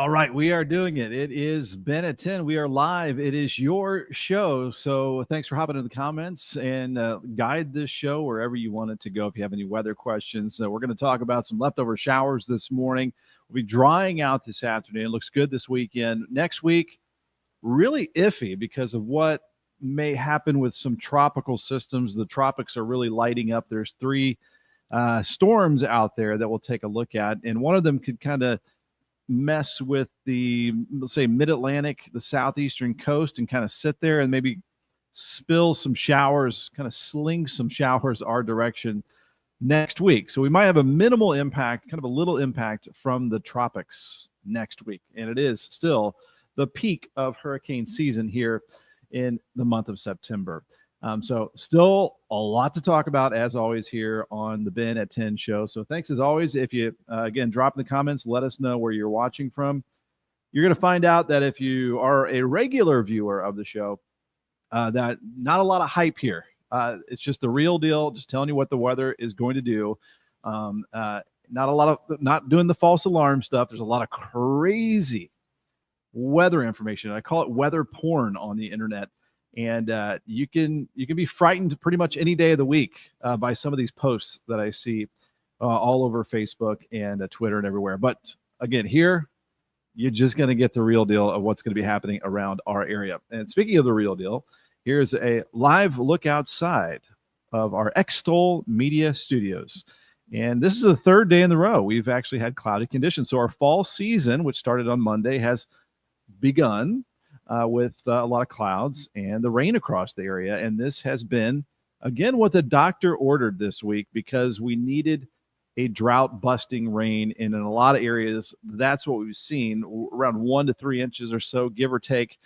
All right, we are doing it. It is Ben at 10. We are live. It is your show. So thanks for hopping in the comments and guide this show wherever you want it to go if you have any weather questions. We're going to talk about some leftover showers this morning. We'll be drying out this afternoon. It looks good this weekend. Next week, really iffy because of what may happen with some tropical systems. The tropics are really lighting up. There's three storms out there that we'll take a look at, and one of them could kind of mess with the, let's say, mid-Atlantic, the southeastern coast, and kind of sit there and maybe spill some showers, kind of sling some showers our direction next week. So we might have a minimal impact, kind of a little impact from the tropics next week. And it is still the peak of hurricane season here in the month of September. So still a lot to talk about, as always, here on the Ben at 10 show. So thanks, as always. If you, again, drop in the comments, let us know where you're watching from. You're going to find out that if you are a regular viewer of the show, that not a lot of hype here. It's just the real deal, just telling you what the weather is going to do. Not doing the false alarm stuff. There's a lot of crazy weather information. I call it weather porn on the internet. And you can be frightened pretty much any day of the week by some of these posts that I see all over Facebook and Twitter and everywhere. But again, here, you're just going to get the real deal of what's going to be happening around our area. And speaking of the real deal, here's a live look outside of our Extol Media Studios. And this is the third day in a row we've actually had cloudy conditions. So our fall season, which started on Monday, has begun with a lot of clouds and the rain across the area. And this has been, again, what the doctor ordered this week because we needed a drought-busting rain. And in a lot of areas, that's what we've seen, around 1 to 3 inches or so, give or take,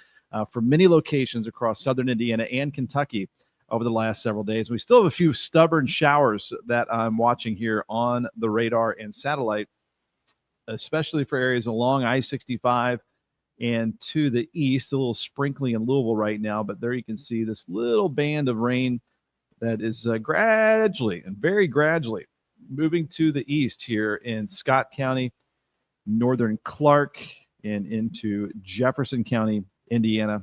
for many locations across southern Indiana and Kentucky over the last several days. We still have a few stubborn showers that I'm watching here on the radar and satellite, especially for areas along I-65 and to the east. A little sprinkling in Louisville right now, but there you can see this little band of rain that is gradually and very gradually moving to the east here in Scott County, northern Clark, and into Jefferson County, Indiana,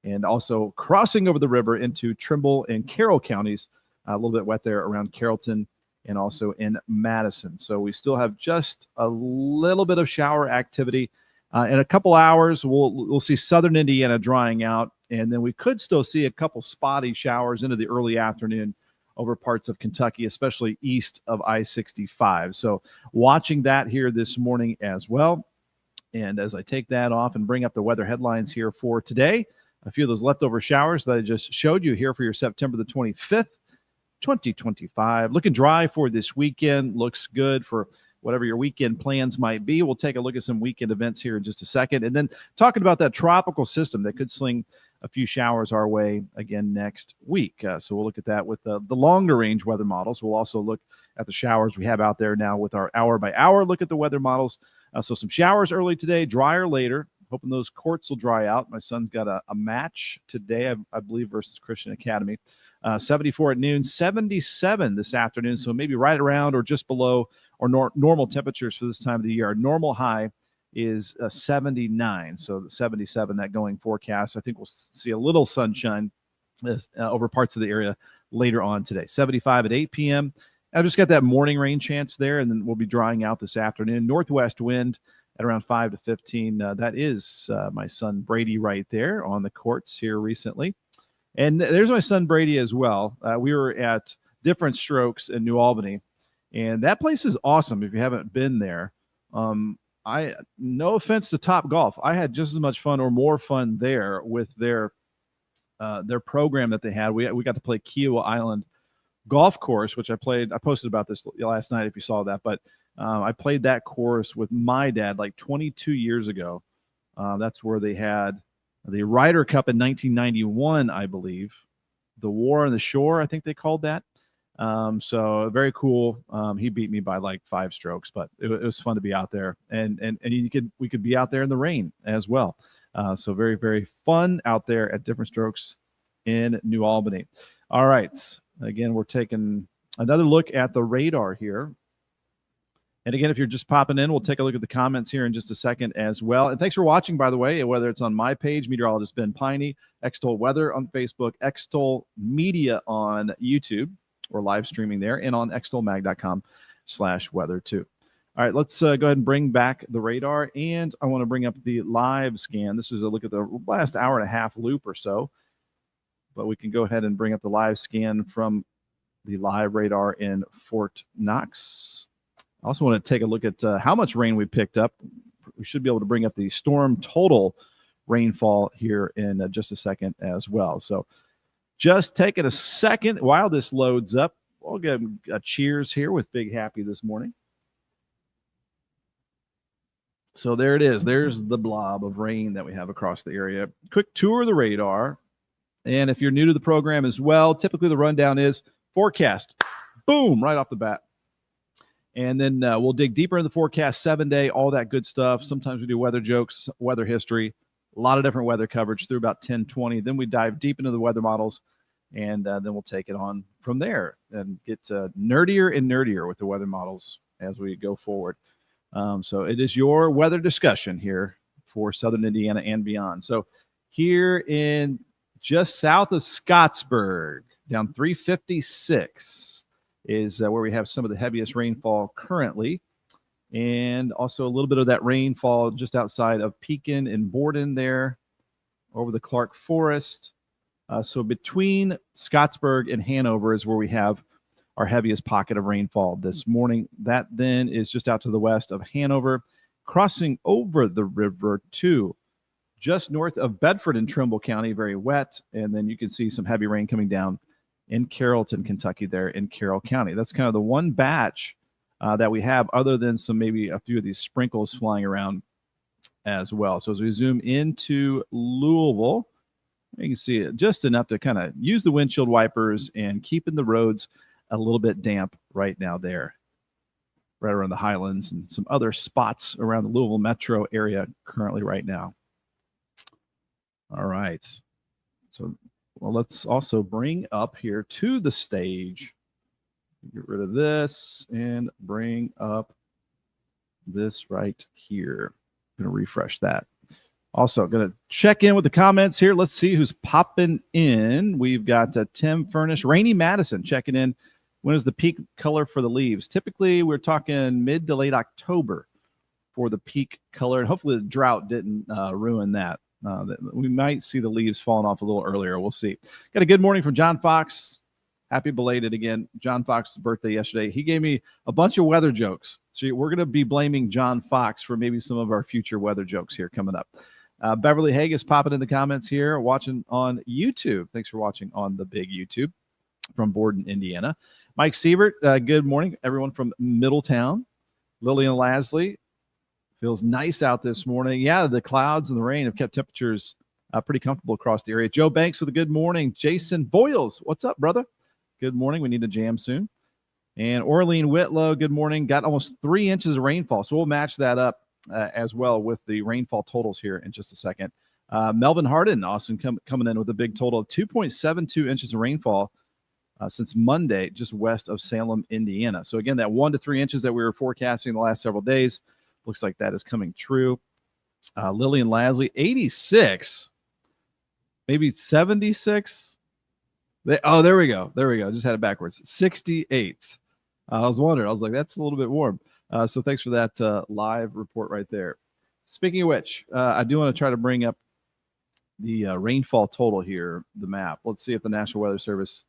and also crossing over the river into Trimble and Carroll counties. A little bit wet there around Carrollton and also in Madison. So we still have just a little bit of shower activity. In a couple hours, we'll see southern Indiana drying out, and then we could still see a couple spotty showers into the early afternoon over parts of Kentucky, especially east of I-65. So watching that here this morning as well. And as I take that off and bring up the weather headlines here for today, a few of those leftover showers that I just showed you here for your September the 25th, 2025. Looking dry for this weekend. Looks good for whatever your weekend plans might be. We'll take a look at some weekend events here in just a second. And then talking about that tropical system that could sling a few showers our way again next week. So we'll look at that with the longer range weather models. We'll also look at the showers we have out there now with our hour by hour look at the weather models. So some showers early today, drier later. Hoping those courts will dry out. My son's got a match today, I believe, versus Christian Academy. 74 at noon, 77 this afternoon. So maybe right around or just below or normal temperatures for this time of the year. Our normal high is 79. So 77, that going forecast. I think we'll see a little sunshine over parts of the area later on today. 75 at 8 p.m. I've just got that morning rain chance there, and then we'll be drying out this afternoon. Northwest wind at around 5 to 15. That is my son Brady right there on the courts here recently. And there's my son Brady as well. We were at Different Strokes in New Albany, and that place is awesome if you haven't been there. No offense to Top Golf, I had just as much fun or more fun there with their program that they had. We got to play Kiowa Island Golf Course, which I played. I posted about this last night if you saw that, but I played that course with my dad like 22 years ago. That's where they had the Ryder Cup in 1991, I believe. The War on the Shore, I think they called that. So very cool. He beat me by like 5 strokes, but it was fun to be out there. And we could be out there in the rain as well. So very, very fun out there at Different Strokes in New Albany. All right. Again, we're taking another look at the radar here. And again, if you're just popping in, we'll take a look at the comments here in just a second as well. And thanks for watching, by the way, whether it's on my page, Meteorologist Ben Peine, Extol Weather on Facebook, Extol Media on YouTube, or live streaming there, and on extolmag.com/weather too. All right, let's go ahead and bring back the radar, and I want to bring up the live scan. This is a look at the last hour and a half loop or so, but we can go ahead and bring up the live scan from the live radar in Fort Knox. I also want to take a look at how much rain we picked up. We should be able to bring up the storm total rainfall here in just a second as well. So just taking a second while this loads up. We'll get a cheers here with Big Happy this morning. So there it is. There's the blob of rain that we have across the area. Quick tour of the radar. And if you're new to the program as well, typically the rundown is forecast. Boom, right off the bat. And then we'll dig deeper in the forecast, 7-day, all that good stuff. Sometimes we do weather jokes, weather history, a lot of different weather coverage through about 10:20. Then we dive deep into the weather models, and then we'll take it on from there and get nerdier and nerdier with the weather models as we go forward. So it is your weather discussion here for Southern Indiana and beyond. So here in just south of Scottsburg, down 356 is where we have some of the heaviest rainfall currently. And also a little bit of that rainfall just outside of Pekin and Borden there over the Clark Forest. So between Scottsburg and Hanover is where we have our heaviest pocket of rainfall this morning. That then is just out to the west of Hanover, crossing over the river to just north of Bedford and Trimble County, very wet. And then you can see some heavy rain coming down in Carrollton, Kentucky there in Carroll County. That's kind of the one batch that we have, other than some maybe a few of these sprinkles flying around as well. So as we zoom into Louisville, you can see it just enough to kind of use the windshield wipers and keeping the roads a little bit damp right now there, right around the Highlands and some other spots around the Louisville metro area currently right now. All right. So, well, let's also bring up here to the stage. Get rid of this and bring up this right here. I'm going to refresh that. Also, going to check in with the comments here. Let's see who's popping in. We've got Tim Furnish, Rainy Madison checking in. When is the peak color for the leaves? Typically, we're talking mid to late October for the peak color. And hopefully the drought didn't ruin that. We might see the leaves falling off a little earlier. We'll see. Got a good morning from John Fox. Happy belated again. John Fox's birthday yesterday. He gave me a bunch of weather jokes. So we're going to be blaming John Fox for maybe some of our future weather jokes here coming up. Beverly Haig is popping in the comments here, watching on YouTube. Thanks for watching on the big YouTube from Borden, Indiana. Mike Siebert, good morning, everyone from Middletown. Lillian Lasley, feels nice out this morning. Yeah, the clouds and the rain have kept temperatures pretty comfortable across the area. Joe Banks with a good morning. Jason Boyles, what's up, brother? Good morning. We need a jam soon. And Orlean Whitlow, good morning. Got almost 3 inches of rainfall, so we'll match that up as well with the rainfall totals here in just a second. Melvin Hardin, Austin, coming in with a big total of 2.72 inches of rainfall since Monday, just west of Salem, Indiana. So again, that 1 to 3 inches that we were forecasting the last several days, looks like that is coming true. Lillian Lasley, 86, maybe 76. There we go. Just had it backwards. 68. I was wondering. I was like, that's a little bit warm. So thanks for that live report right there. Speaking of which, I do want to try to bring up the rainfall total here, the map. Let's see if the National Weather Service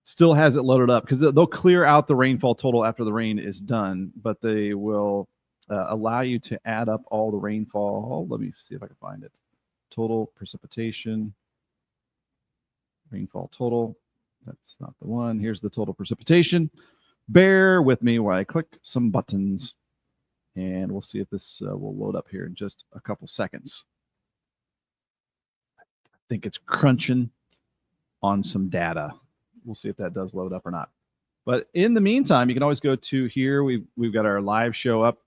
still has it loaded up, because they'll clear out the rainfall total after the rain is done, but they will allow you to add up all the rainfall. Let me see if I can find it. Total precipitation, rainfall total. That's not the one. Here's the total precipitation. Bear with me while I click some buttons, and we'll see if this will load up here in just a couple seconds. I think it's crunching on some data. We'll see if that does load up or not. But in the meantime, you can always go to here. We've got our live show up.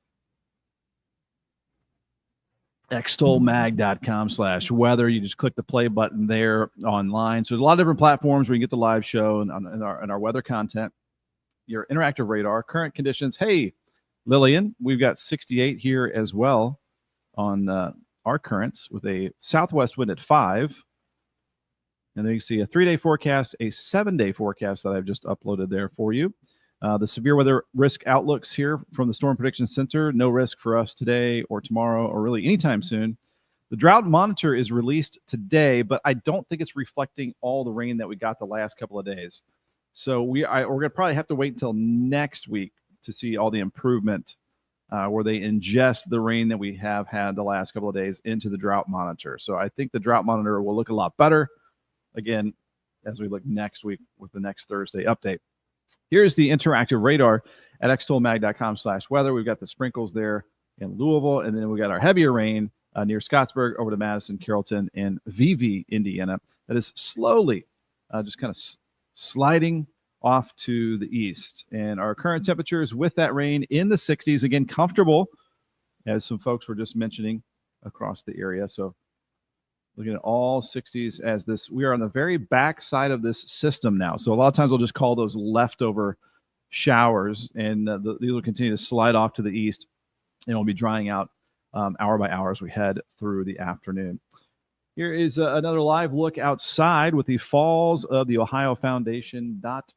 extolmag.com/weather. You just click the play button there online. So there's a lot of different platforms where you can get the live show and our weather content, your interactive radar, current conditions. Hey, Lillian, we've got 68 here as well on our currents with a southwest wind at 5. And then you can see a 3-day forecast, a 7-day forecast that I've just uploaded there for you. The severe weather risk outlooks here from the Storm Prediction Center. No risk for us today or tomorrow or really anytime soon. The drought monitor is released today, but I don't think it's reflecting all the rain that we got the last couple of days. So we're going to probably have to wait until next week to see all the improvement where they ingest the rain that we have had the last couple of days into the drought monitor. So I think the drought monitor will look a lot better, again, as we look next week with the next Thursday update. Here's the interactive radar at extolmag.com/weather. We've got the sprinkles there in Louisville, and then we got our heavier rain near Scottsburg over to Madison, Carrollton, and VV, Indiana. That is slowly just kind of sliding off to the east. And our current temperatures with that rain in the 60s, again, comfortable, as some folks were just mentioning across the area. So looking at all 60s as this, we are on the very back side of this system now. So a lot of times we'll just call those leftover showers, and these will continue to slide off to the east, and we'll be drying out hour by hour as we head through the afternoon. Here is another live look outside with the Falls of the Ohio Foundation.org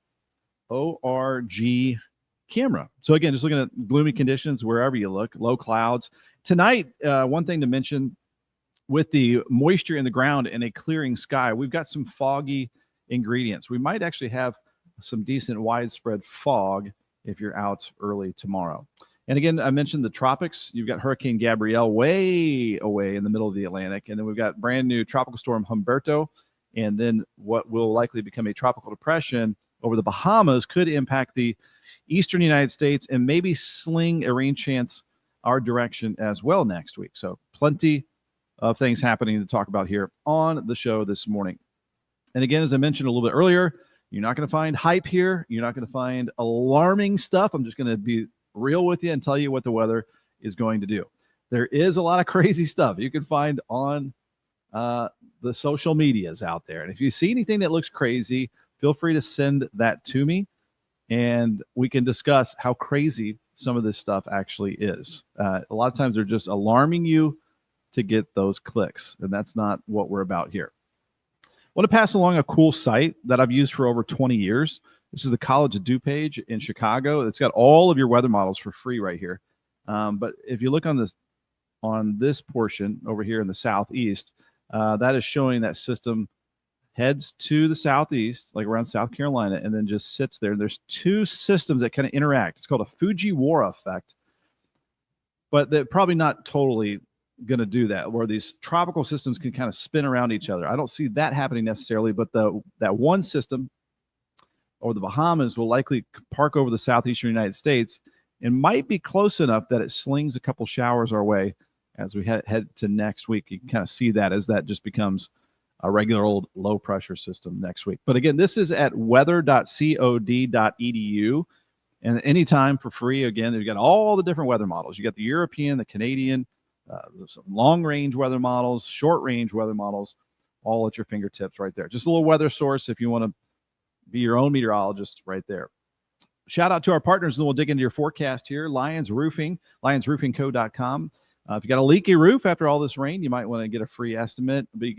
camera. So again, just looking at gloomy conditions wherever you look, low clouds. Tonight, one thing to mention, with the moisture in the ground and a clearing sky, we've got some foggy ingredients. We might actually have some decent widespread fog if you're out early tomorrow. And again, I mentioned the tropics. You've got Hurricane Gabrielle way away in the middle of the Atlantic. And then we've got brand new tropical storm Humberto. And then what will likely become a tropical depression over the Bahamas could impact the eastern United States and maybe sling a rain chance our direction as well next week. So plenty of things happening to talk about here on the show this morning. And again, as I mentioned a little bit earlier, you're not going to find hype here. You're not going to find alarming stuff. I'm just going to be real with you and tell you what the weather is going to do. There is a lot of crazy stuff you can find on the social medias out there. And if you see anything that looks crazy, feel free to send that to me, and we can discuss how crazy some of this stuff actually is. A lot of times they're just alarming you to get those clicks, and that's not what we're about here. I want to pass along a cool site that I've used for over 20 years. This is the College of Dew page in Chicago. It's got all of your weather models for free right here. But if you look on this portion over here in the southeast, that is showing that system heads to the southeast, like around South Carolina, and then just sits there. And there's two systems that kind of interact. It's called a Fujiwara effect, but they're probably not totally going to do that, where these tropical systems can kind of spin around each other. I don't see that happening necessarily, but that one system or the Bahamas will likely park over the southeastern United States and might be close enough that it slings a couple showers our way as we head to next week. You can kind of see that as that just becomes a regular old low pressure system next week. But again, this is at weather.cod.edu, and anytime for free. Again, you've got all the different weather models. You got the European, the Canadian, some long range weather models, short range weather models, all at your fingertips right there. Just a little weather source if you want to be your own meteorologist right there. Shout out to our partners, and then we'll dig into your forecast here. Lions Roofing, lionsroofingco.com. If you got a leaky roof after all this rain, you might want to get a free estimate. But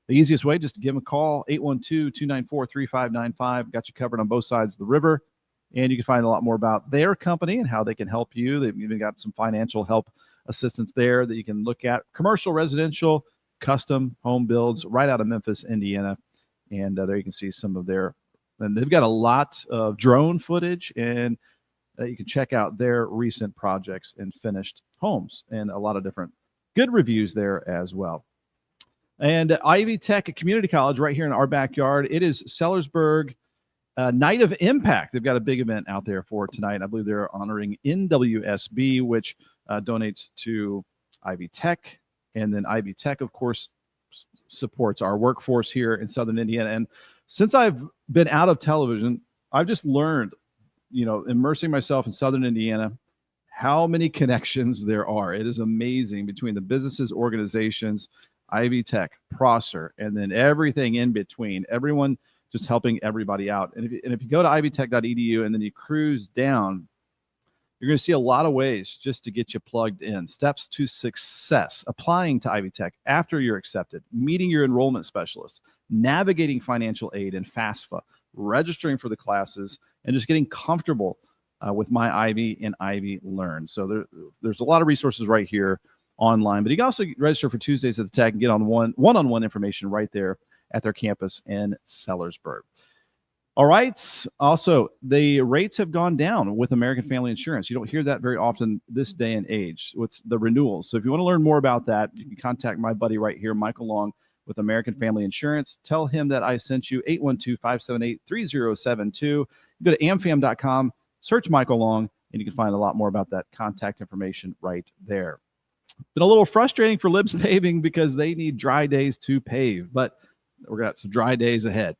the easiest way, just to give them a call, 812-294-3595. Got you covered on both sides of the river. And you can find a lot more about their company and how they can help you. They've even got some financial help assistance there that you can look at. Commercial, residential, custom home builds right out of Memphis, Indiana. And there you can see some of their, and they've got a lot of drone footage, and you can check out their recent projects and finished homes, and a lot of different good reviews there as well. And Ivy Tech Community College right here in our backyard. It is Sellersburg Night of Impact. They've got a big event out there for tonight. I believe they're honoring NWSB, which donates to Ivy Tech. And then Ivy Tech, of course, supports our workforce here in Southern Indiana. And since I've been out of television, I've just learned, immersing myself in Southern Indiana, how many connections there are. It is amazing between the businesses, organizations, Ivy Tech, Prosser, and then everything in between. Everyone just helping everybody out. And if you go to ivytech.edu and then you cruise down, You're going to see a lot of ways just to get you plugged in. Steps to success: applying to Ivy Tech after you're accepted, meeting your enrollment specialist, navigating financial aid and FAFSA, registering for the classes, and just getting comfortable with My Ivy and Ivy Learn. So there's a lot of resources right here online, but you can also register for Tuesdays at the Tech and get on one-on-one information right there at their campus in Sellersburg. All right. Also, the rates have gone down with American Family Insurance. You don't hear that very often this day and age with the renewals. So if you want to learn more about that, you can contact my buddy right here, Michael Long, with American Family Insurance. Tell him that I sent you. 812-578-3072. Go to amfam.com, search Michael Long, and you can find a lot more about that contact information right there. Been a little frustrating for Libs Paving because they need dry days to pave, but we've got some dry days ahead.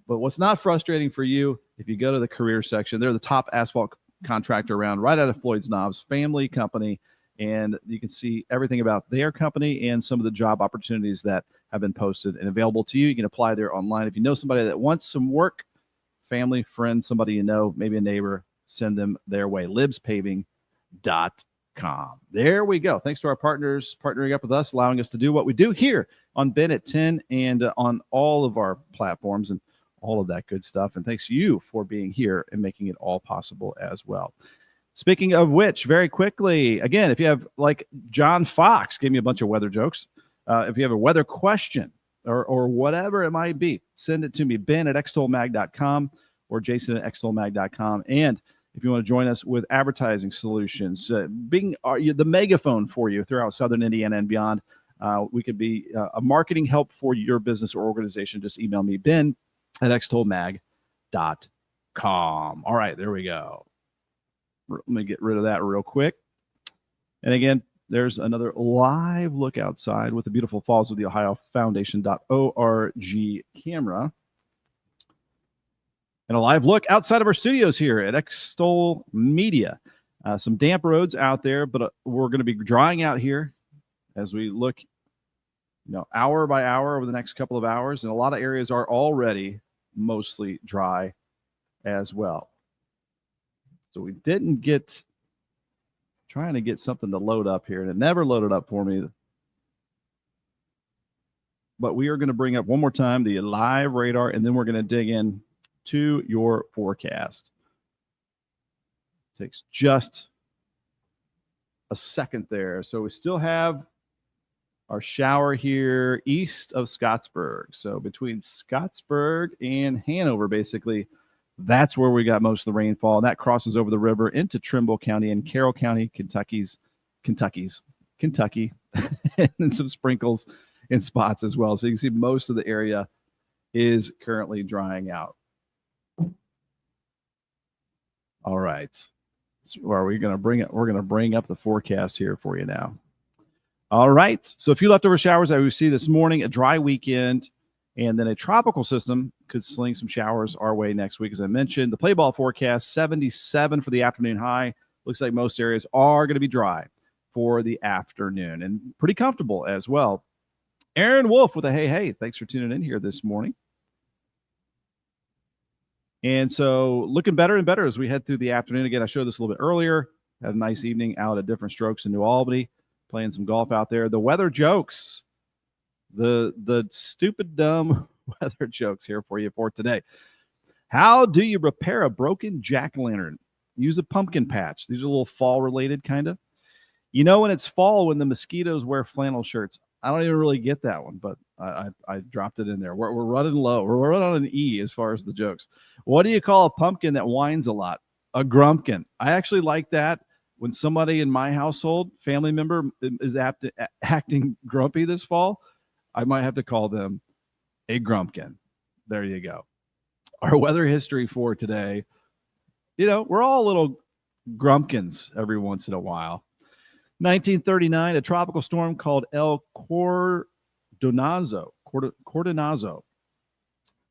But what's not frustrating for you, if you go to the career section, they're the top asphalt contractor around, right out of Floyd's Knobs, family company, and you can see everything about their company and some of the job opportunities that have been posted and available to you. You can apply there online. If you know somebody that wants some work, family, friend, somebody you know, maybe a neighbor, send them their way. libspaving.com. There we go. Thanks to our partners partnering up with us, allowing us to do what we do here on Ben at 10 and on all of our platforms and all of that good stuff. And thanks to you for being here and making it all possible as well. Speaking of which, very quickly, again, if you have, like John Fox gave me a bunch of weather jokes. If you have a weather question or whatever it might be, send it to me, ben@extolmag.com or jason@extolmag.com. And if you want to join us with advertising solutions, being the megaphone for you throughout Southern Indiana and beyond, we could be a marketing help for your business or organization. Just email me, ben@extolmag.com. All right, there we go. Let me get rid of that real quick. And again, there's another live look outside with the beautiful Falls of the Ohio Foundation.org camera. And a live look outside of our studios here at Extol Media. Some damp roads out there, but we're going to be drying out here as we look, hour by hour over the next couple of hours. And a lot of areas are already mostly dry as well. So we didn't trying to get something to load up here, and it never loaded up for me. But we are going to bring up one more time the live radar, and then we're going to dig in to your forecast. Takes just a second there. So we still have our shower here east of Scottsburg. So between Scottsburg and Hanover, basically, that's where we got most of the rainfall. And that crosses over the river into Trimble County and Carroll County, Kentucky, and then some sprinkles in spots as well. So you can see most of the area is currently drying out. All right. So are we going to bring it? We're going to bring up the forecast here for you now. All right. So a few leftover showers that we see this morning, a dry weekend, and then a tropical system could sling some showers our way next week. As I mentioned, the play ball forecast, 77 for the afternoon high. Looks like most areas are going to be dry for the afternoon and pretty comfortable as well. Aaron Wolf with a hey. Thanks for tuning in here this morning. And so looking better and better as we head through the afternoon. Again, I showed this a little bit earlier. Had a nice evening out at Different Strokes in New Albany, playing some golf out there. The weather jokes, the stupid, dumb weather jokes here for you for today. How do you repair a broken jack-o'-lantern? Use a pumpkin patch. These are a little fall-related, kind of. When it's fall when the mosquitoes wear flannel shirts. I don't even really get that one, but I dropped it in there. We're running low. We're running on an E as far as the jokes. What do you call a pumpkin that whines a lot? A grumpkin. I actually like that. When somebody in my household, family member, is acting grumpy this fall, I might have to call them a grumpkin. There you go. Our weather history for today, we're all little grumpkins every once in a while. 1939, a tropical storm called El Cordonazo,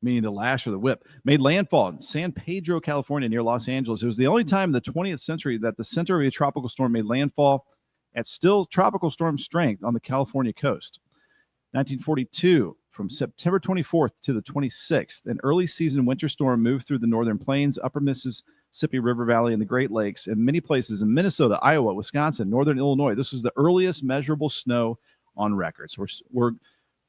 meaning the lash or the whip, made landfall in San Pedro, California, near Los Angeles. It was the only time in the 20th century that the center of a tropical storm made landfall at still tropical storm strength on the California coast. 1942, from September 24th to the 26th, an early season winter storm moved through the northern plains, upper Mississippi Mississippi River Valley, and the Great Lakes, and many places in Minnesota, Iowa, Wisconsin, northern Illinois. This was the earliest measurable snow on record. So we're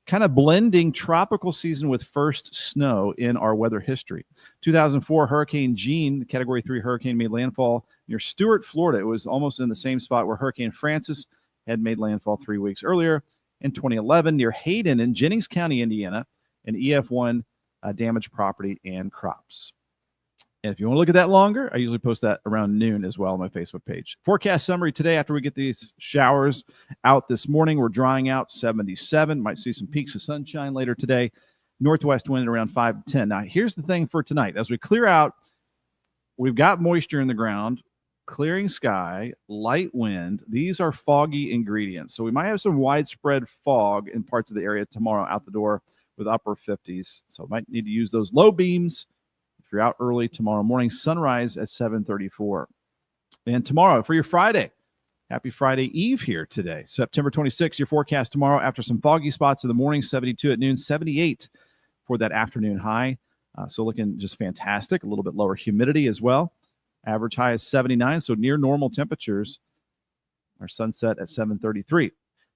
kind of blending tropical season with first snow in our weather history. 2004, Hurricane Jeanne, Category 3 hurricane, made landfall near Stuart, Florida. It was almost in the same spot where Hurricane Francis had made landfall 3 weeks earlier. In 2011, near Hayden in Jennings County, Indiana, an EF1 damaged property and crops. And if you want to look at that longer, I usually post that around noon as well on my Facebook page. Forecast summary today, after we get these showers out this morning, we're drying out 77. Might see some peaks of sunshine later today. Northwest wind around 5 to 10. Now, here's the thing for tonight. As we clear out, we've got moisture in the ground, clearing sky, light wind. These are foggy ingredients. So we might have some widespread fog in parts of the area tomorrow out the door with upper 50s. So might need to use those low beams if you're out early tomorrow morning. Sunrise at 7:34. And tomorrow for your Friday, happy Friday Eve here today. September 26th, your forecast tomorrow after some foggy spots in the morning, 72 at noon, 78 for that afternoon high. So looking just fantastic. A little bit lower humidity as well. Average high is 79, so near normal temperatures. Our sunset at 7:33.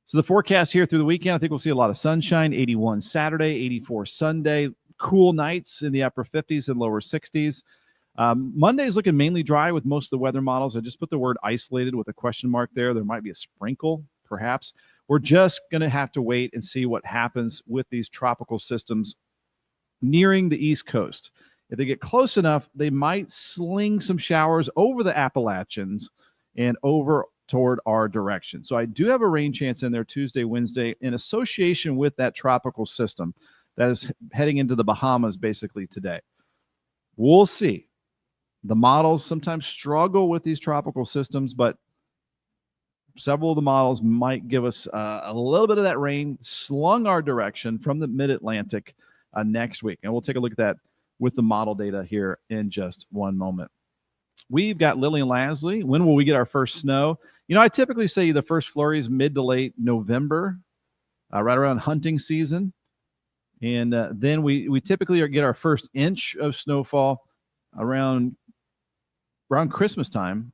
So the forecast here through the weekend, I think we'll see a lot of sunshine, 81 Saturday, 84 Sunday, cool nights in the upper 50s and lower 60s. Monday's looking mainly dry with most of the weather models. I just put the word isolated with a question mark there. There might be a sprinkle, perhaps. We're just going to have to wait and see what happens with these tropical systems nearing the East Coast. If they get close enough, they might sling some showers over the Appalachians and over toward our direction. So I do have a rain chance in there Tuesday, Wednesday, in association with that tropical system that is heading into the Bahamas basically today. We'll see. The models sometimes struggle with these tropical systems, but several of the models might give us a little bit of that rain slung our direction from the mid-Atlantic next week. And we'll take a look at that with the model data here in just one moment. We've got Lily and Lasley. When will we get our first snow? You know, I typically say the first flurry is mid to late November, right around hunting season. And then we typically get our first inch of snowfall around Christmas time.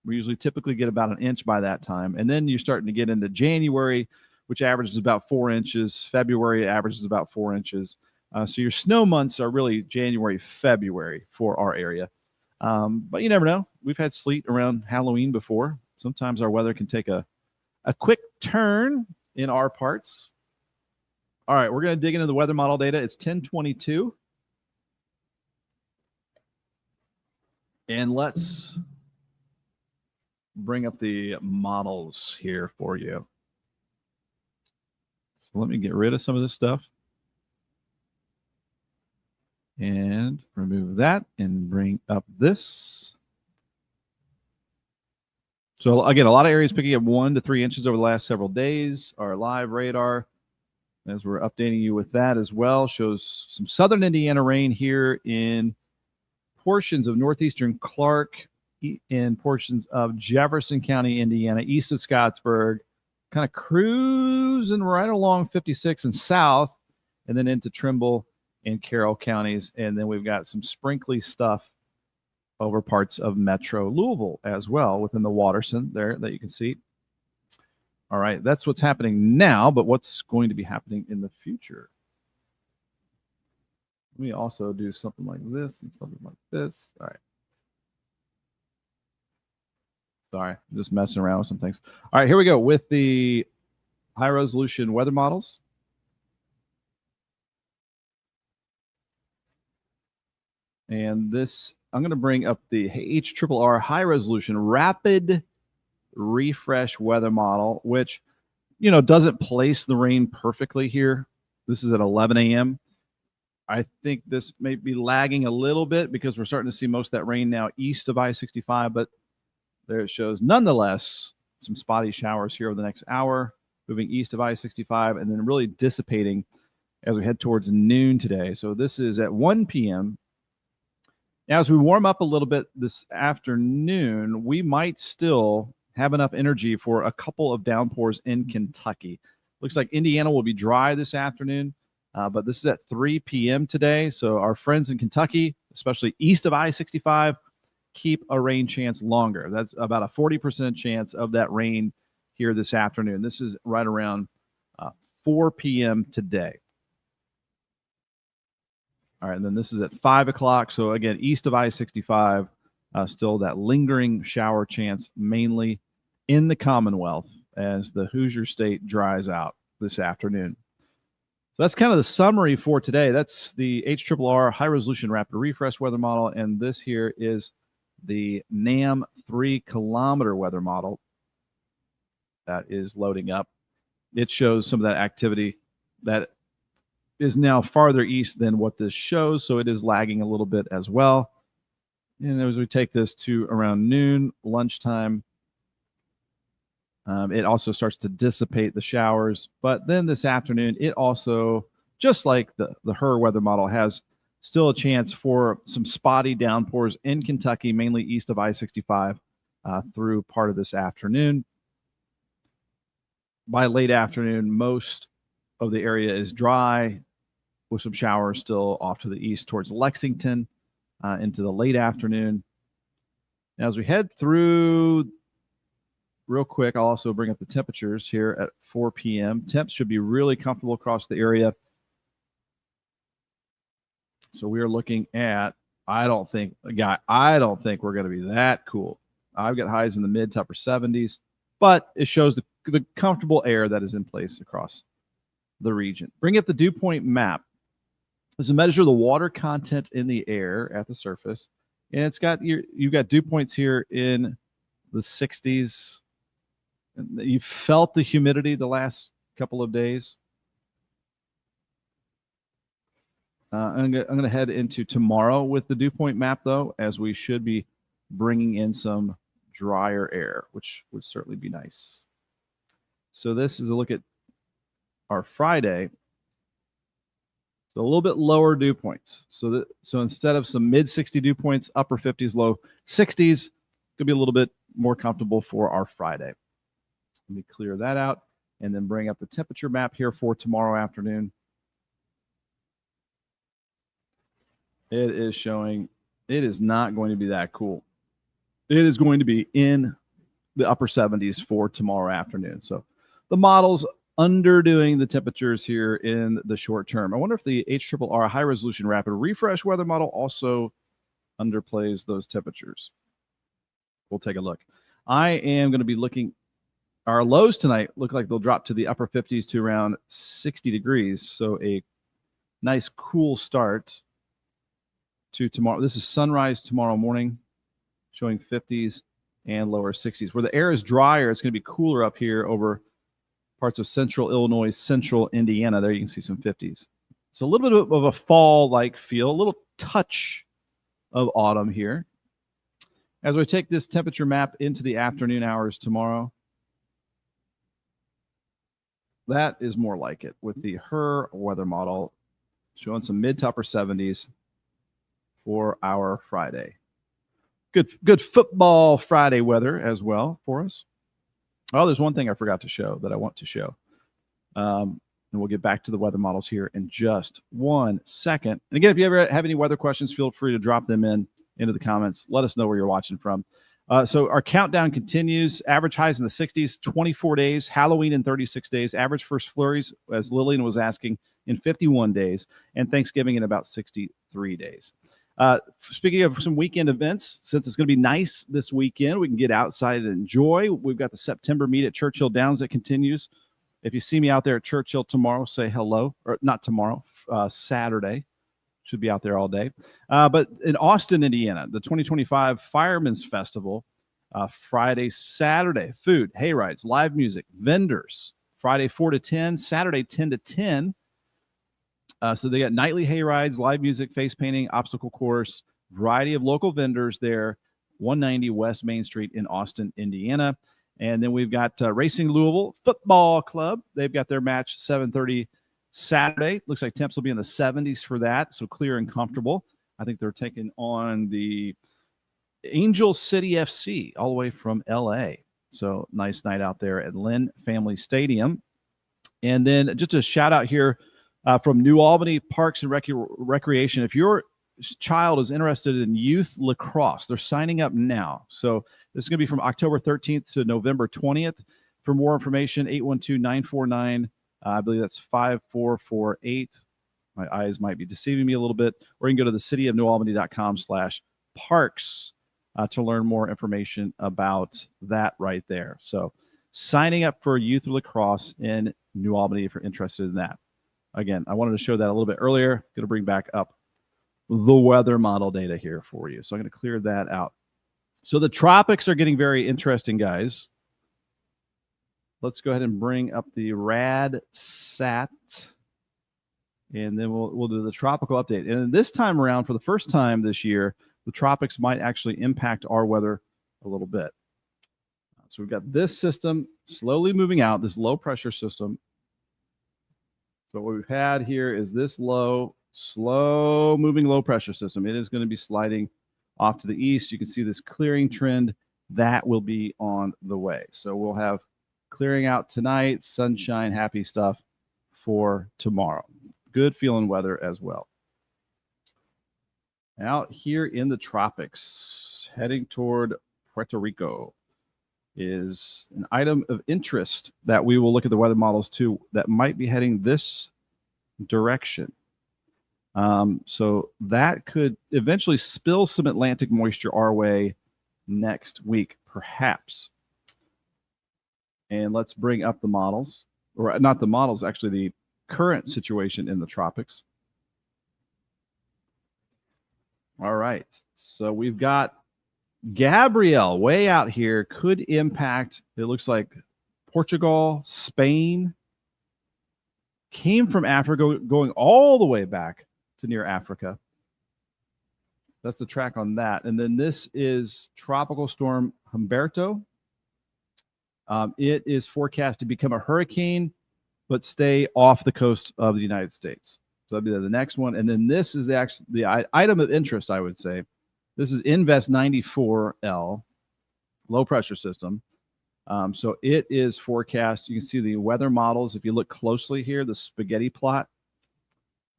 We usually typically get about an inch by that time. And then you're starting to get into January, which averages about 4 inches. February averages about 4 inches. So your snow months are really January, February for our area. But you never know. We've had sleet around Halloween before. Sometimes our weather can take a quick turn in our parts. All right, we're going to dig into the weather model data. It's 10:22. And let's bring up the models here for you. So let me get rid of some of this stuff. And remove that and bring up this. So again, a lot of areas picking up 1 to 3 inches over the last several days. Our live radar, as we're updating you with that as well, shows some southern Indiana rain here in portions of northeastern Clark, in portions of Jefferson County, Indiana, east of Scottsburg, kind of cruising right along 56 and south, and then into Trimble and Carroll counties. And then we've got some sprinkly stuff over parts of Metro Louisville as well within the Watterson there that you can see. All right, that's what's happening now, but what's going to be happening in the future? Let me also do something like this and something like this. All right. Sorry, I'm just messing around with some things. All right, here we go with the high resolution weather models. And this, I'm going to bring up the HRRR high resolution rapid refresh weather model, which, you know, doesn't place the rain perfectly here. This is at 11 a.m. I think this may be lagging a little bit because we're starting to see most of that rain now east of I-65, but there it shows nonetheless some spotty showers here over the next hour, moving east of I-65 and then really dissipating as we head towards noon today. So this is at 1 p.m. Now, as we warm up a little bit this afternoon, we might still have enough energy for a couple of downpours in Kentucky. Looks like Indiana will be dry this afternoon, but this is at 3 p.m. today. So our friends in Kentucky, especially east of I-65, keep a rain chance longer. That's about a 40% chance of that rain here this afternoon. This is right around 4 p.m. today. All right, and then this is at 5 o'clock. So again, east of I-65, still that lingering shower chance, mainly in the Commonwealth as the Hoosier State dries out this afternoon. So that's kind of the summary for today. That's the HRRR High Resolution Rapid Refresh weather model, and this here is the NAM 3-kilometer weather model that is loading up. It shows some of that activity that is now farther east than what this shows, so it is lagging a little bit as well. And as we take this to around noon, lunchtime, it also starts to dissipate the showers. But then this afternoon, it also, just like the HRRR weather model, has still a chance for some spotty downpours in Kentucky, mainly east of I-65 through part of this afternoon. By late afternoon, most of the area is dry, with some showers still off to the east towards Lexington into the late afternoon. Now, as we head through, real quick, I'll also bring up the temperatures here at 4 p.m. Temps should be really comfortable across the area. So we are looking at, I don't think we're going to be that cool. I've got highs in the mid to upper 70s, but it shows the comfortable air that is in place across the region. Bring up the dew point map. This is a measure of the water content in the air at the surface. And it's got you've got dew points here in the 60s. You've felt the humidity the last couple of days. I'm going to head into tomorrow with the dew point map, though, as we should be bringing in some drier air, which would certainly be nice. So this is a look at our Friday. So a little bit lower dew points. So instead of some mid-60 dew points, upper 50s, low 60s, could be a little bit more comfortable for our Friday. Let me clear that out and then bring up the temperature map here for tomorrow afternoon. It is showing it is not going to be that cool. It is going to be in the upper 70s for tomorrow afternoon. So the model's underdoing the temperatures here in the short term. I wonder if the HRRR High Resolution Rapid Refresh weather model also underplays those temperatures. We'll take a look. I am going to be looking. Our lows tonight look like they'll drop to the upper 50s to around 60 degrees. So a nice cool start to tomorrow. This is sunrise tomorrow morning, showing 50s and lower 60s. Where the air is drier, it's going to be cooler up here over parts of central Illinois, central Indiana. There you can see some 50s. So a little bit of a fall-like feel, a little touch of autumn here. As we take this temperature map into the afternoon hours tomorrow, that is more like it with the HRRR weather model showing some mid to upper 70s for our Friday. Good football Friday weather as well for us. Oh, there's one thing I forgot to show that I want to show. And we'll get back to the weather models here in just 1 second. And again, if you ever have any weather questions, feel free to drop them into the comments. Let us know where you're watching from. So our countdown continues. Average highs in the 60s, 24 days. Halloween in 36 days. Average first flurries, as Lillian was asking, in 51 days. And Thanksgiving in about 63 days. Speaking of some weekend events, since it's going to be nice this weekend, we can get outside and enjoy. We've got the September meet at Churchill Downs that continues. If you see me out there at Churchill tomorrow, say hello. Or not tomorrow, Saturday. Should be out there all day. But in Austin, Indiana, the 2025 Fireman's Festival, Friday, Saturday, food, hay rides, live music, vendors, Friday 4 to 10, Saturday 10 to 10. So they got nightly hay rides, live music, face painting, obstacle course, variety of local vendors there, 190 West Main Street in Austin, Indiana. And then we've got Racing Louisville Football Club. They've got their match 7:30 Saturday. Looks like temps will be in the 70s for that, so clear and comfortable. I think they're taking on the Angel City FC all the way from L.A. So nice night out there at Lynn Family Stadium. And then just a shout out here from New Albany Parks and Recreation. If you're child is interested in youth lacrosse, they're signing up now. So this is going to be from October 13th to November 20th. For more information, 812-949, I believe that's 5448. My eyes might be deceiving me a little bit. Or you can go to thecityofnewalbany.com/parks to learn more information about that right there. So signing up for youth lacrosse in New Albany if you're interested in that. Again, I wanted to show that a little bit earlier. Going to bring back up the weather model data here for you. So I'm going to clear that out. So the tropics are getting very interesting, guys. Let's go ahead and bring up the RadSat, and then we'll do the tropical update. And this time around, for the first time this year, the tropics might actually impact our weather a little bit. So we've got this system slowly moving out, this low pressure system. So what we've had here is this slow moving low pressure system. It is going to be sliding off to the east. You can see this clearing trend that will be on the way. So we'll have clearing out tonight, sunshine, happy stuff for tomorrow. Good feeling weather as well. Out here in the tropics, heading toward Puerto Rico, is an item of interest that we will look at the weather models too that might be heading this direction. So that could eventually spill some Atlantic moisture our way next week, perhaps. And let's bring up the models, or not the models, actually the current situation in the tropics. All right, so we've got Gabrielle way out here, could impact, it looks like, Portugal, Spain, came from Africa, going all the way back to near Africa. That's the track on that. And then this is Tropical Storm Humberto. It is forecast to become a hurricane, but stay off the coast of the United States. So that'll be the next one. And then this is the item of interest, I would say. This is Invest 94L, low pressure system. So it is forecast. You can see the weather models. If you look closely here, the spaghetti plot,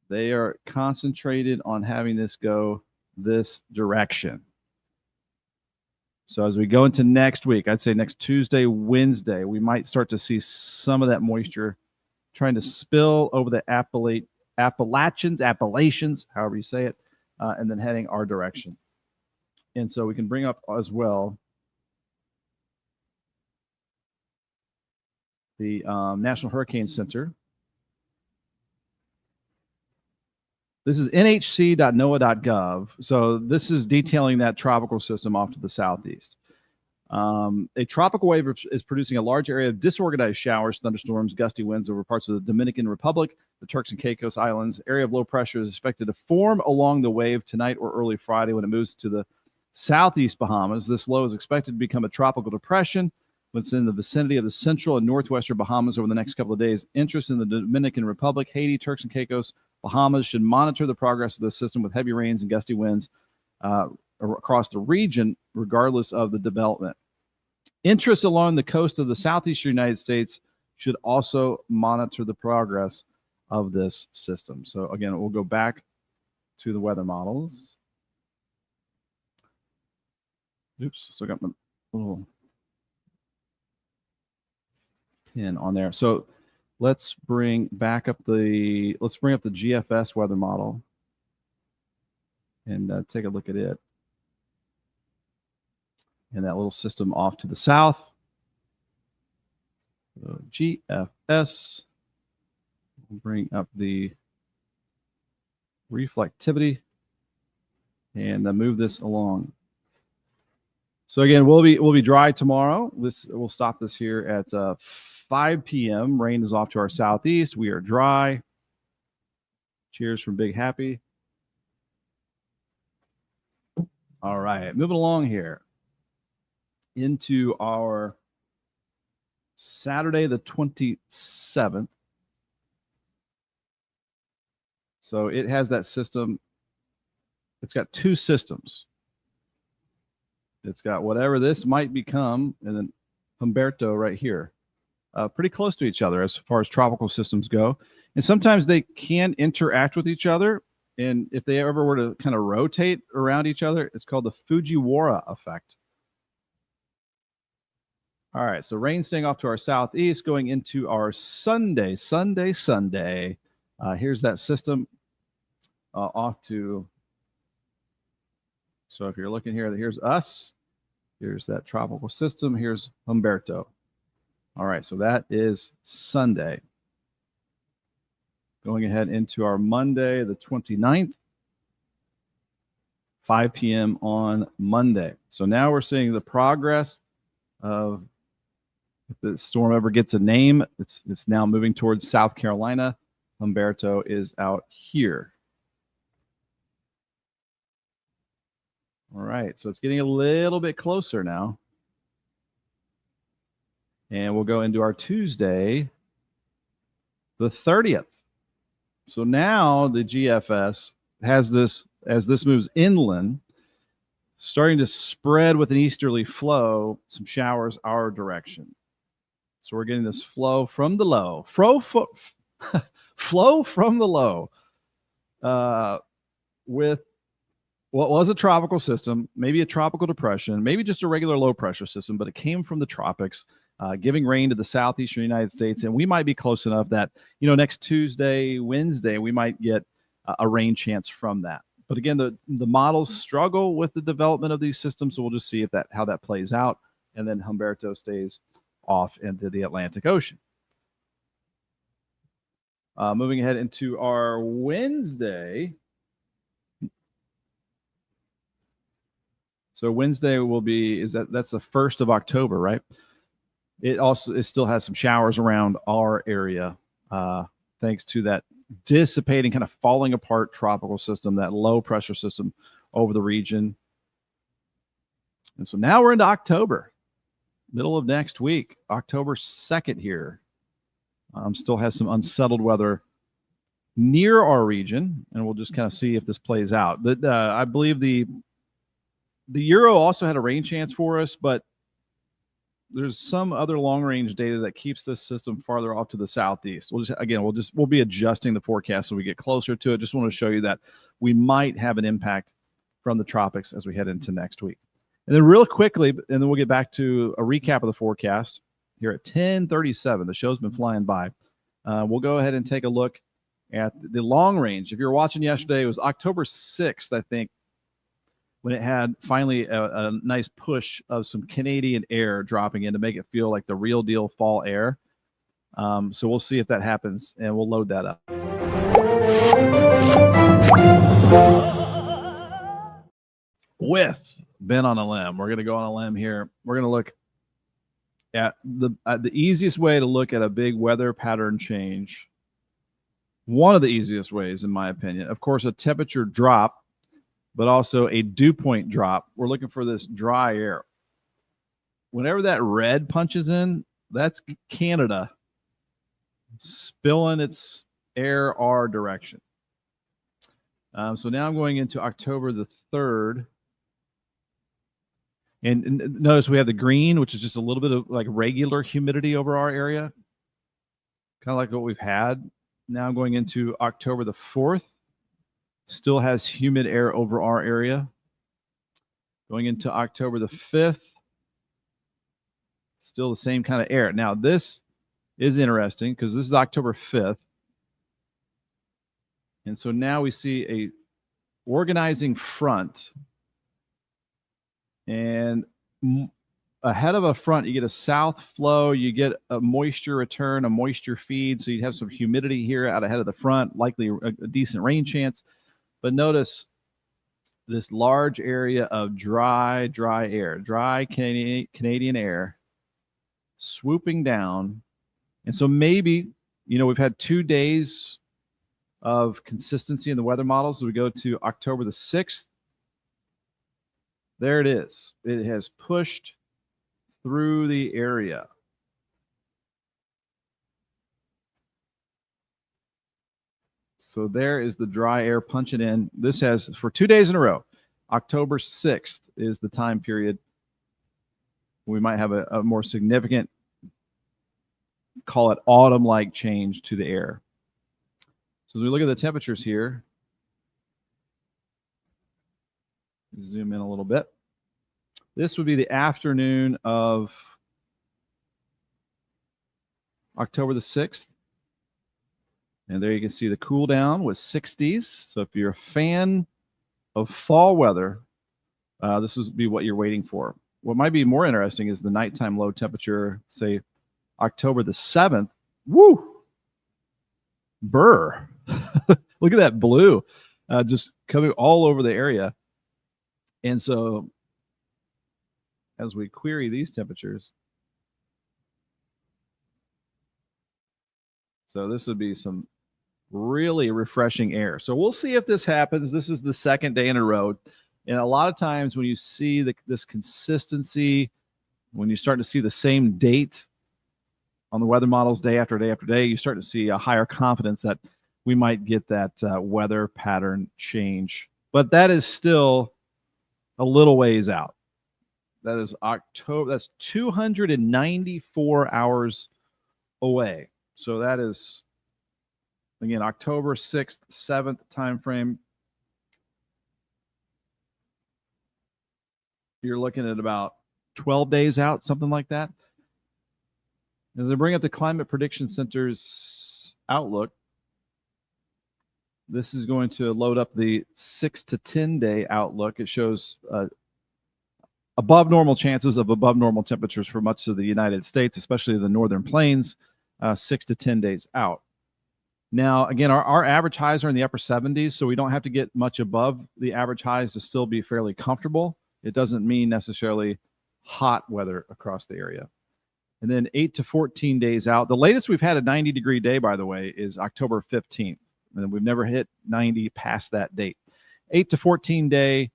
they are concentrated on having this go this direction. So as we go into next week, I'd say next Tuesday, Wednesday, we might start to see some of that moisture trying to spill over the Appalachians, however you say it, and then heading our direction. And so we can bring up as well the National Hurricane Center. This is nhc.noaa.gov. So this is detailing that tropical system off to the southeast. A tropical wave is producing a large area of disorganized showers, thunderstorms, gusty winds over parts of the Dominican Republic, the Turks and Caicos Islands. Area of low pressure is expected to form along the wave tonight or early Friday when it moves to the southeast Bahamas. This low is expected to become a tropical depression when it's in the vicinity of the central and northwestern Bahamas over the next couple of days. Interest in the Dominican Republic, Haiti, Turks and Caicos, Bahamas should monitor the progress of the system with heavy rains and gusty winds across the region, regardless of the development. Interest along the coast of the southeastern United States should also monitor the progress of this system. So again, we'll go back to the weather models. Oops, still got my little pin on there. So let's bring up the GFS weather model and take a look at it. And that little system off to the south. So GFS. We'll bring up the reflectivity and move this along. So again, we'll be dry tomorrow. We'll stop this here at 5 p.m. Rain is off to our southeast. We are dry. Cheers from Big Happy. All right, moving along here into our Saturday the 27th. So it has that system. It's got two systems. It's got whatever this might become, and then Humberto right here. Pretty close to each other as far as tropical systems go. And sometimes they can interact with each other. And if they ever were to kind of rotate around each other, it's called the Fujiwara effect. All right, so rain staying off to our southeast, going into our Sunday. Here's that system off to. So if you're looking here, here's us. Here's that tropical system. Here's Humberto. All right, so that is Sunday. Going ahead into our Monday, the 29th, 5 p.m. on Monday. So now we're seeing the progress of, if the storm ever gets a name, it's now moving towards South Carolina. Humberto is out here. All right, so it's getting a little bit closer now. And we'll go into our Tuesday, the 30th. So now the GFS has this, as this moves inland, starting to spread with an easterly flow, some showers our direction. So we're getting this flow from the low, flow from the low with what was a tropical system, maybe a tropical depression, maybe just a regular low pressure system, but it came from the tropics, giving rain to the southeastern United States. And we might be close enough that, next Tuesday, Wednesday, we might get a rain chance from that. But again, the models struggle with the development of these systems. So we'll just see how that plays out. And then Humberto stays off into the Atlantic Ocean. Moving ahead into our Wednesday. So Wednesday will be, that's the 1st of October, right? It still has some showers around our area, thanks to that dissipating, kind of falling apart tropical system, that low pressure system over the region. And so now we're into October, middle of next week, October 2nd here. Still has some unsettled weather near our region, and we'll just kind of see if this plays out. But I believe the Euro also had a rain chance for us, but there's some other long-range data that keeps this system farther off to the southeast. We'll be adjusting the forecast so we get closer to it. Just want to show you that we might have an impact from the tropics as we head into next week. And then real quickly, and then we'll get back to a recap of the forecast here at 10:37. The show's been flying by. We'll go ahead and take a look at the long range. If you were watching yesterday, it was October 6th, I think, when it had finally a nice push of some Canadian air dropping in to make it feel like the real deal fall air. So we'll see if that happens, and we'll load that up. With Ben on a limb, we're going to go on a limb here. We're going to look at the easiest way to look at a big weather pattern change. One of the easiest ways, in my opinion, of course, a temperature drop, but also a dew point drop. We're looking for this dry air. Whenever that red punches in, that's Canada spilling its air our direction. So now I'm going into October the 3rd. And notice we have the green, which is just a little bit of like regular humidity over our area, kind of like what we've had. Now I'm going into October the 4th. Still has humid air over our area. Going into October the 5th, still the same kind of air. Now, this is interesting because this is October 5th. And so now we see a organizing front. And ahead of a front, you get a south flow, you get a moisture return, a moisture feed. So you'd have some humidity here out ahead of the front, likely a decent rain chance. But notice this large area of dry air, dry Canadian air swooping down. And so maybe, we've had 2 days of consistency in the weather models. So we go to October the 6th. There it is. It has pushed through the area. So there is the dry air punching in. This has, for 2 days in a row, October 6th is the time period. We might have a more significant, call it autumn-like change to the air. So as we look at the temperatures here, Zoom in a little bit. This would be the afternoon of October the 6th. And there you can see the cool down with 60s. So if you're a fan of fall weather, this would be what you're waiting for. What might be more interesting is the nighttime low temperature, say October the 7th. Woo! Burr. Look at that blue just coming all over the area. And so as we query these temperatures, so this would be some really refreshing air. So we'll see if this happens. This is the second day in a row. And a lot of times when you see this consistency, when you start to see the same date on the weather models day after day after day, you start to see a higher confidence that we might get that weather pattern change. But that is still a little ways out. That is October. That's 294 hours away. So that is, again, October 6th, 7th time frame. You're looking at about 12 days out, something like that. As I bring up the Climate Prediction Center's outlook, this is going to load up the 6 to 10 day outlook. It shows above normal chances of above normal temperatures for much of the United States, especially the northern plains, 6 to 10 days out. Now, again, our average highs are in the upper 70s, so we don't have to get much above the average highs to still be fairly comfortable. It doesn't mean necessarily hot weather across the area. And then 8 to 14 days out. The latest we've had a 90-degree day, by the way, is October 15th. And we've never hit 90 past that date. 8 to 14 day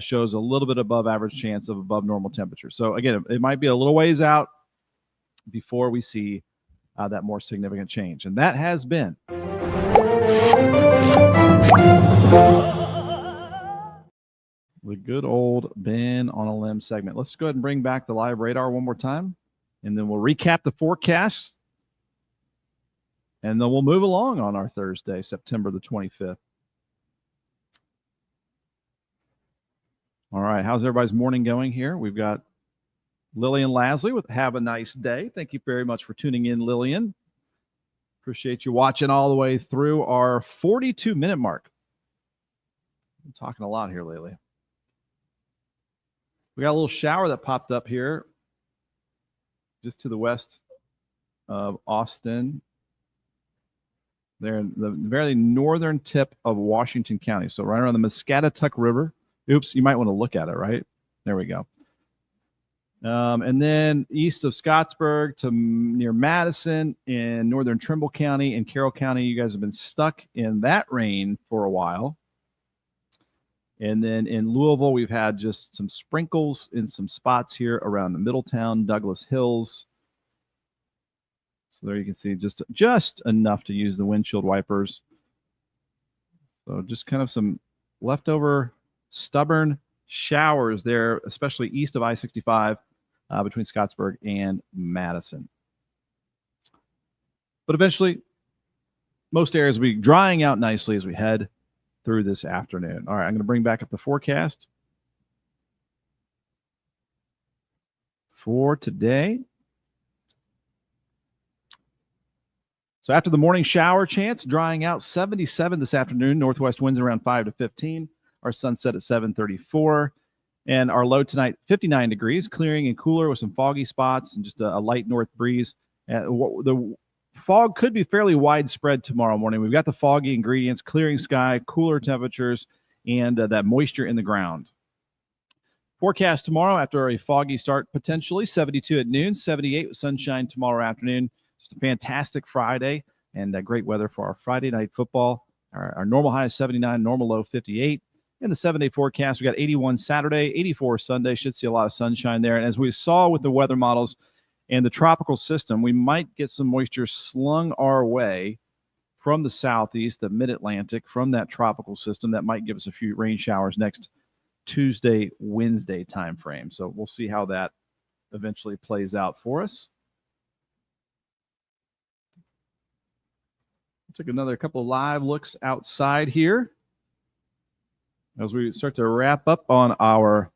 shows a little bit above average chance of above normal temperature. So again, it might be a little ways out before we see that more significant change. And that has been the good old Ben on a Limb segment. Let's go ahead and bring back the live radar one more time, and then we'll recap the forecast, and then we'll move along on our Thursday, September the 25th. All right, how's everybody's morning going here? We've got Lillian Lasley with Have a Nice Day. Thank you very much for tuning in, Lillian. Appreciate you watching all the way through our 42-minute mark. I'm talking a lot here lately. We got a little shower that popped up here just to the west of Austin. They're in the very northern tip of Washington County, so right around the Muscatatuck River. Oops, you might want to look at it, right? There we go. And then east of Scottsburg to near Madison in northern Trimble County and Carroll County, you guys have been stuck in that rain for a while. And then in Louisville, we've had just some sprinkles in some spots here around the Middletown, Douglas Hills. So there you can see just enough to use the windshield wipers. So just kind of some leftover stubborn showers there, especially east of I-65 between Scottsburg and Madison. But eventually, most areas will be drying out nicely as we head through this afternoon. All right, I'm going to bring back up the forecast for today. So after the morning shower chance, drying out 77 this afternoon. Northwest winds around 5 to 15. Our sunset at 7:34. And our low tonight, 59 degrees, clearing and cooler with some foggy spots and just a light north breeze. The fog could be fairly widespread tomorrow morning. We've got the foggy ingredients, clearing sky, cooler temperatures, and that moisture in the ground. Forecast tomorrow after a foggy start, potentially 72 at noon, 78 with sunshine tomorrow afternoon. Just a fantastic Friday and great weather for our Friday night football. Our normal high is 79, normal low 58. In the 7-day forecast, we got 81 Saturday, 84 Sunday. Should see a lot of sunshine there. And as we saw with the weather models and the tropical system, we might get some moisture slung our way from the southeast, the mid-Atlantic, from that tropical system. That might give us a few rain showers next Tuesday, Wednesday time frame. So we'll see how that eventually plays out for us. Took another couple of live looks outside here. As we start to wrap up on our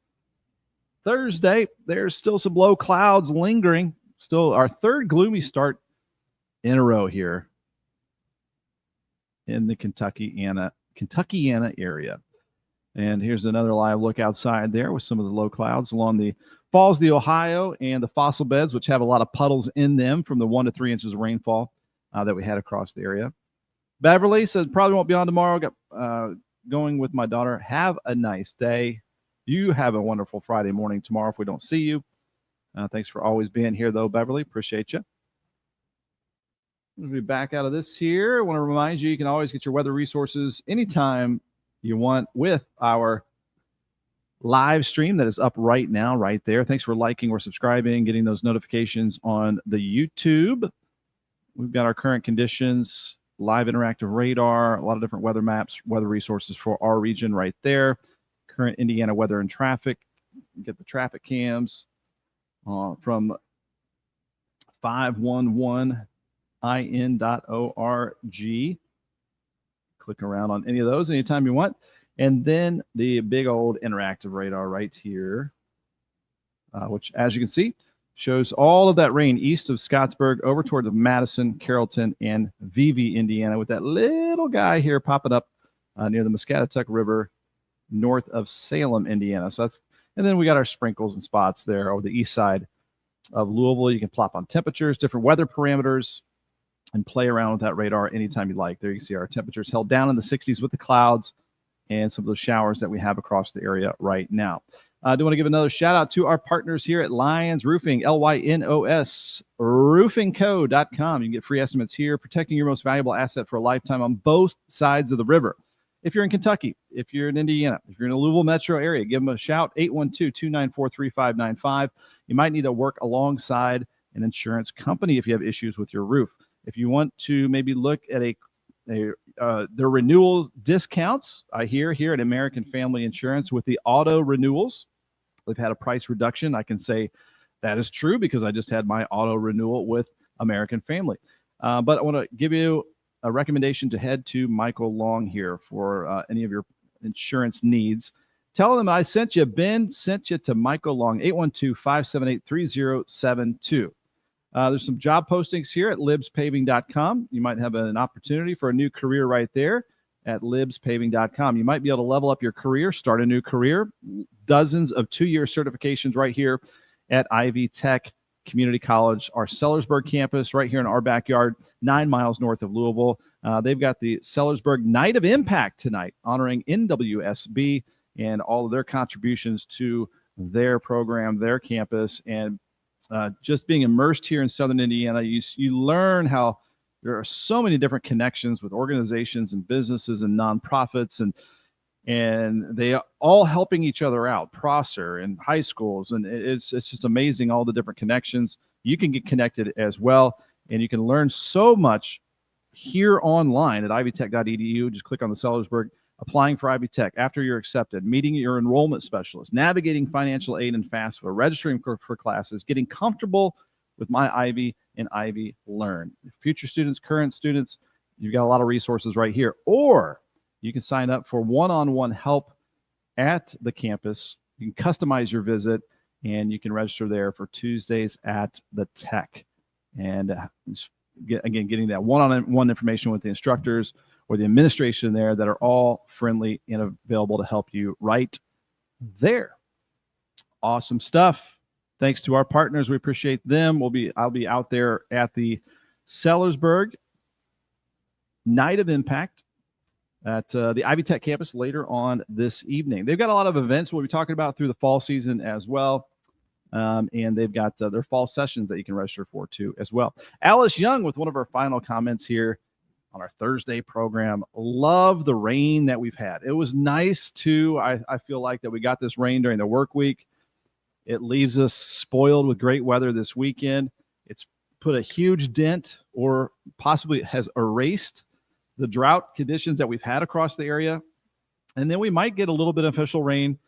Thursday, there's still some low clouds lingering. Still our third gloomy start in a row here in the Kentuckiana area. And here's another live look outside there with some of the low clouds along the Falls of the Ohio and the fossil beds, which have a lot of puddles in them from the 1 to 3 inches of rainfall that we had across the area. Beverly says, probably won't be on tomorrow. Got going with my daughter. Have a nice day. You have a wonderful Friday morning tomorrow if we don't see you. Thanks for always being here, though, Beverly. Appreciate you. We'll be back out of this here. I want to remind you, you can always get your weather resources anytime you want with our live stream that is up right now, right there. Thanks for liking or subscribing, getting those notifications on the YouTube. We've got our current conditions, live interactive radar, a lot of different weather maps, weather resources for our region right there. Current Indiana weather and traffic. Get the traffic cams from 511in.org. Click around on any of those anytime you want. And then the big old interactive radar right here, which, as you can see, shows all of that rain east of Scottsburg over toward Madison, Carrollton, and Vevey, Indiana, with that little guy here popping up near the Muscatatuck River north of Salem, Indiana. So that's, and then we got our sprinkles and spots there over the east side of Louisville. You can plop on temperatures, different weather parameters, and play around with that radar anytime you like. There you can see our temperatures held down in the 60s with the clouds and some of those showers that we have across the area right now. I do want to give another shout out to our partners here at Lyons Roofing, Lynos, roofingco.com. You can get free estimates here, protecting your most valuable asset for a lifetime on both sides of the river. If you're in Kentucky, if you're in Indiana, if you're in the Louisville metro area, give them a shout, 812-294-3595. You might need to work alongside an insurance company if you have issues with your roof. If you want to maybe look at their renewal discounts, I hear here at American Family Insurance with the auto renewals, they've had a price reduction. I can say that is true because I just had my auto renewal with American Family. But I want to give you a recommendation to head to Michael Long here for any of your insurance needs. Tell them I sent you. Ben sent you to Michael Long, 812-578-3072. There's some job postings here at libspaving.com. You might have an opportunity for a new career right there at libspaving.com. You might be able to level up your career, start a new career. Dozens of 2-year certifications right here at Ivy Tech Community College, our Sellersburg campus right here in our backyard, 9 miles north of Louisville. They've got the Sellersburg Night of Impact tonight, honoring NWSB and all of their contributions to their program, their campus, and just being immersed here in Southern Indiana, you learn how there are so many different connections with organizations and businesses and nonprofits, and they are all helping each other out, Prosser and high schools, and it's just amazing all the different connections. You can get connected as well, and you can learn so much here online at ivytech.edu. Just click on the Sellersburg. Applying for Ivy Tech after you're accepted, meeting your enrollment specialist, navigating financial aid and FAFSA, registering for classes, getting comfortable with My Ivy and Ivy Learn. Future students, current students, you've got a lot of resources right here. Or you can sign up for one-on-one help at the campus. You can customize your visit, and you can register there for Tuesdays at the Tech. And getting that one-on-one information with the instructors or the administration there that are all friendly and available to help you right there. Awesome stuff. Thanks to our partners. We appreciate them. I'll be out there at the Sellersburg Night of Impact at the Ivy Tech campus later on this evening. They've got a lot of events we'll be talking about through the fall season as well. And they've got their fall sessions that you can register for too as well. Alice Young with one of our final comments here on our Thursday program. Love the rain that we've had. It was nice too. I feel like that we got this rain during the work week. It leaves us spoiled with great weather this weekend. It's put a huge dent or possibly has erased the drought conditions that we've had across the area. And then we might get a little bit of official rain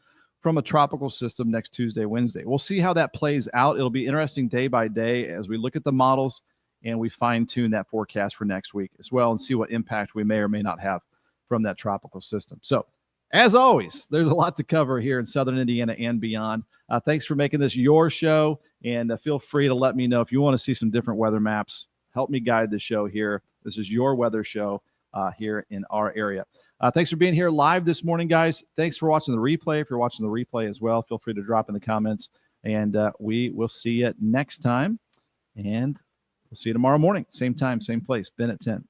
from a tropical system next Tuesday, Wednesday. We'll see how that plays out. It'll be interesting day by day as we look at the models and we fine-tune that forecast for next week as well and see what impact we may or may not have from that tropical system. So As always, there's a lot to cover here in Southern Indiana and beyond. Thanks for making this your show, and feel free to let me know if you want to see some different weather maps. Help me guide the show here. This is your weather show here in our area. Thanks for being here live this morning, guys. Thanks for watching the replay. If you're watching the replay as well, feel free to drop in the comments, and we will see you next time. And we'll see you tomorrow morning. Same time, same place, Ben at 10.